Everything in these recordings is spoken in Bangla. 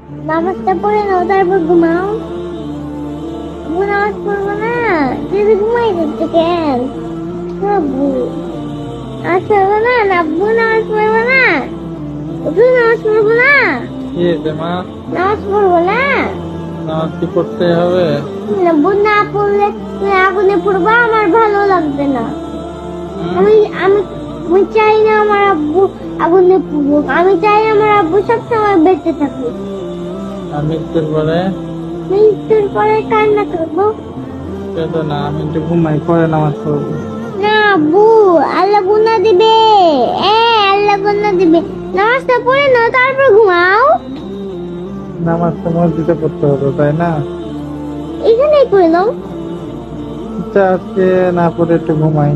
নামাজটা পড়ে নাও তারপর ঘুমাও। আব্বু নামাজ পড়বো না, দিদি ঘুমাই দিচ্ছে কেন? আব্বু নামাজ পড়বো না, আব্বু নামাজ পড়বো না, আব্বু নামাজ পড়বো না, কি হয়েছে মা? নামাজ পড়বো না। নামাজ কি পড়তে হবে? আব্বু না পড়লে তুমি আগুনে পড়বো, আমার ভালো লাগবে না। আমি আমি আমি চাই না আমার আব্বু আগুনে পড়ুক, আমি চাই আমার আব্বু সবসময় বেঁচে থাকুক। আর মৃত্যুর পরে? মৃত্যুর পরে কান্না করবো। কেঁদো না, আমি একটু ঘুমাই, পরে নামাজ পড়বো। না আব্বু, আল্লাহ গুনাহ দিবে। আল্লাহ গুনাহ দিবে। নামাজটা পড়ে নাও তারপর ঘুমাও। নামাজ তো মসজিদে পড়তে হবে, তাই না? এখানেই পড়ে নাও। আচ্ছা, আজকে না পড়ে একটু ঘুমাই।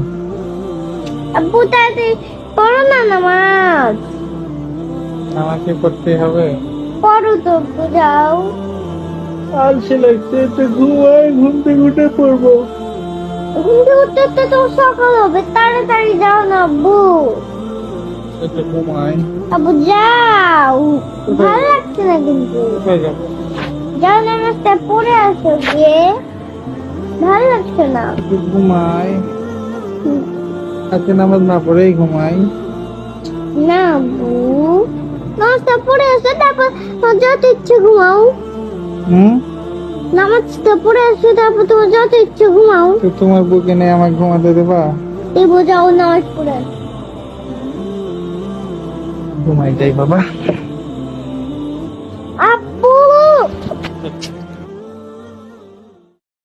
আব্বু তাড়াতাড়ি পড়ো না নামাজ। আমাকে পড়তে হবে। পড়ো তো আব্বু, যাও। আলসে লাগছে, একটু ঘুমাই, ঘুম থেকে উঠে পড়বো। ঘুম থেকে উঠতে উঠতে তো সকাল হবে, তাড়াতাড়ি যাও না আব্বু। একটু ঘুমাই। আব্বু যাও, ভালো লাগছে না কিন্তু। কোথায় যাবো? যাও, নামাজটা পড়ে আসো গিয়ে, ভালো লাগছে না। একটু ঘুমাই। আজকে নামাজ না পড়েই ঘুমাই। না আব্বু, নামাজটা পড়ে আসো তারপর তোমার যত ইচ্ছে ঘুমাও। হুম? নামাজটা পড়ে আসো তারপর তোমার যত ইচ্ছে ঘুমাও। তো তোমার বুকে নিয়ে আমাকে ঘুমাতে দেবা? দেবো, যাও নামাজ পড়ে আসো। ঘুমাই যাই বাবা।